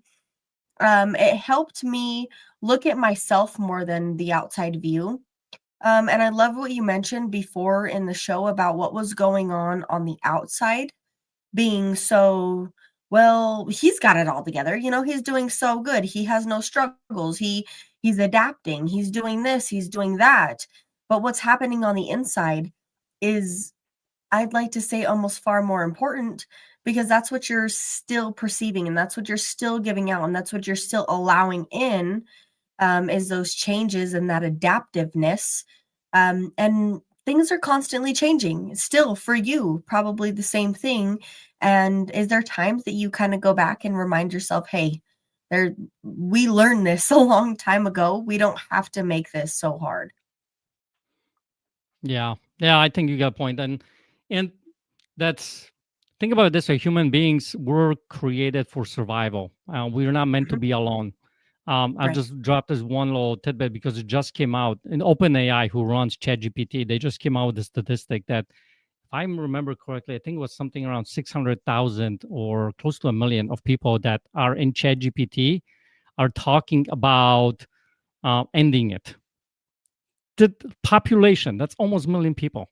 it helped me look at myself more than the outside view. And I love what you mentioned before in the show about what was going on the outside being so, well, he's got it all together. He's doing so good. He has no struggles. He's adapting. He's doing this, he's doing that. But what's happening on the inside is, I'd like to say, almost far more important, because that's what you're still perceiving, and that's what you're still giving out, and that's what you're still allowing in, is those changes and that adaptiveness. And things are constantly changing still for you, probably the same thing. And is there times that you kind of go back and remind yourself, hey, we learned this a long time ago. We don't have to make this so hard. Yeah, I think you got a point, and that's think about it this way: human beings were created for survival. We're not meant to Mhm. be alone. I'll Right. just drop this one little tidbit because it just came out. In OpenAI, who runs ChatGPT, they just came out with a statistic that, if I remember correctly, I think it was something around 600,000 or close to a million of people that are in ChatGPT are talking about ending it. The population, that's almost a million people.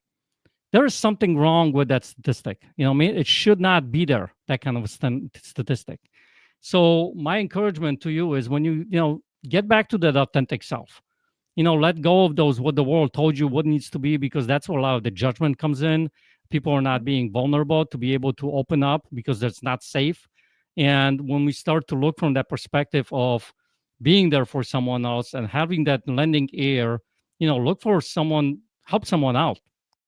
There is something wrong with that statistic. You know what I mean? It should not be there, that kind of a statistic. So my encouragement to you is, when you get back to that authentic self, let go of those, what the world told you what needs to be, because that's where a lot of the judgment comes in. People are not being vulnerable to be able to open up because that's not safe. And when we start to look from that perspective of being there for someone else and having that lending ear, look for someone, help someone out,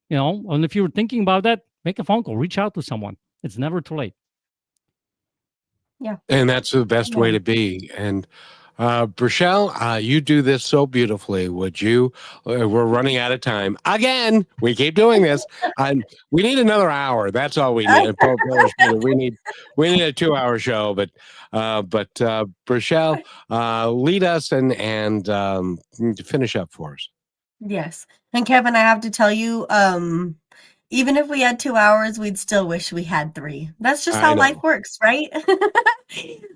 and if you're thinking about that, make a phone call, reach out to someone. It's never too late. Yeah. And that's the best way Yeah. to be. And Rochelle, you do this so beautifully. Would you? We're running out of time again. We keep doing this. We need another hour. That's all we need. We need a 2-hour show. But Rochelle, lead us and finish up for us. Yes. And Kevin, I have to tell you, even if we had 2 hours, we'd still wish we had 3. That's just I how life know. works, right?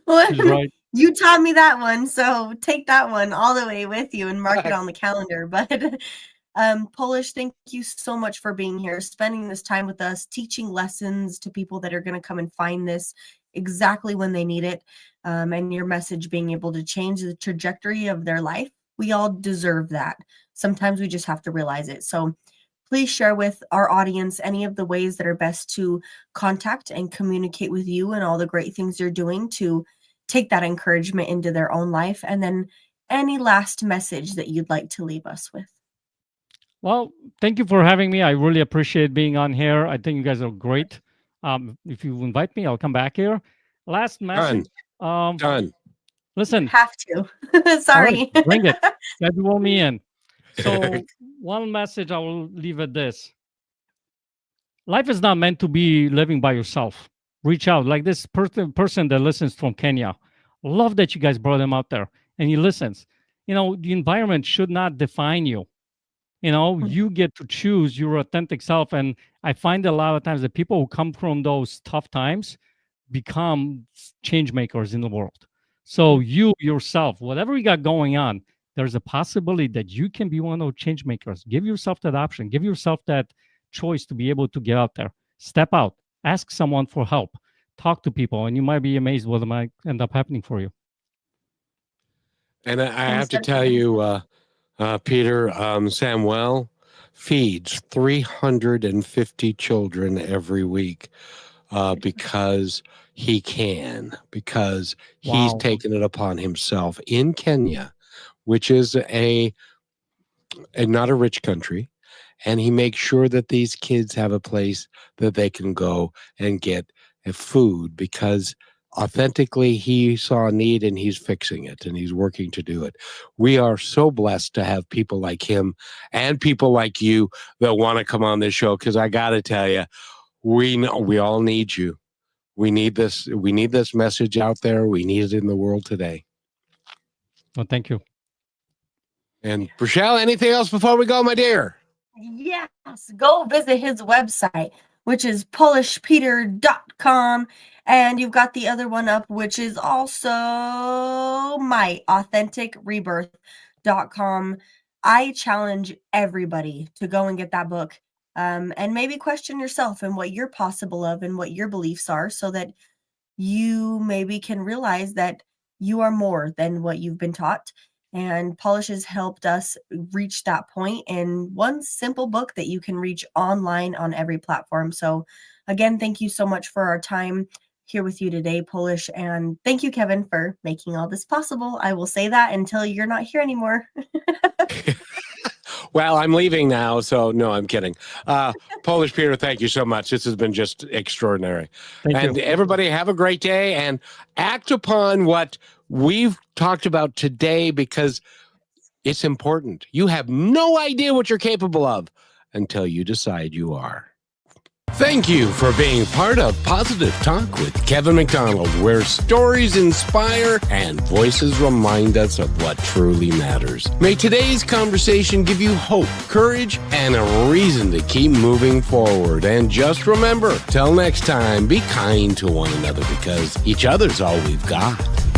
Well, She's right. you taught me that one, so take that one all the way with you and mark it on the calendar. But Polish, thank you so much for being here, spending this time with us, teaching lessons to people that are going to come and find this exactly when they need it, and your message being able to change the trajectory of their life. We all deserve that. Sometimes we just have to realize it. So please share with our audience any of the ways that are best to contact and communicate with you, and all the great things you're doing to take that encouragement into their own life. And then any last message that you'd like to leave us with. Well, thank you for having me. I really appreciate being on here. I think you guys are great. If you invite me, I'll come back here. Last Done. message. Um, Done. You listen. have to. All right, Sorry. bring it. Schedule me in. So one message I will leave at this: life is not meant to be living by yourself. Reach out, like this person that listens from Kenya. Love that you guys brought him out there and he listens. The environment should not define you. You get to choose your authentic self. And I find a lot of times that people who come from those tough times become change makers in the world. So you yourself, whatever you got going on, there's a possibility that you can be one of those change makers. Give yourself that option. Give yourself that choice to be able to get out there. Step out. Ask someone for help. Talk to people, and you might be amazed what might end up happening for you. And I You have to said tell you, Peter, Samuel feeds 350 children every week because because he's Wow. taken it upon himself in Kenya, which is a not a rich country. And he makes sure that these kids have a place that they can go and get food, because authentically he saw a need and he's fixing it and he's working to do it. We are so blessed to have people like him and people like you that want to come on this show, because I got to tell you, we all need you. We need this message out there. We need it in the world today. Well, thank you. And Rochelle, anything else before we go, my dear? Yes, go visit his website, which is polishpeter.com. And you've got the other one up, which is also my authenticrebirth.com. I challenge everybody to go and get that book, and maybe question yourself and what you're possible of and what your beliefs are, so that you maybe can realize that you are more than what you've been taught. And Polish has helped us reach that point in one simple book that you can reach online on every platform. So again, thank you so much for our time here with you today, Polish. And thank you, Kevin, for making all this possible. I will say that until you're not here anymore. Well, I'm leaving now, so no, I'm kidding. Polish Peter, thank you so much. This has been just extraordinary. Thank you. Everybody have a great day and act upon what we've talked about today, because it's important. You have no idea what you're capable of until you decide you are. Thank you for being part of Positive Talk with Kevin McDonald, where stories inspire and voices remind us of what truly matters. May today's conversation give you hope, courage, and a reason to keep moving forward. And just remember, till next time, be kind to one another, because each other's all we've got.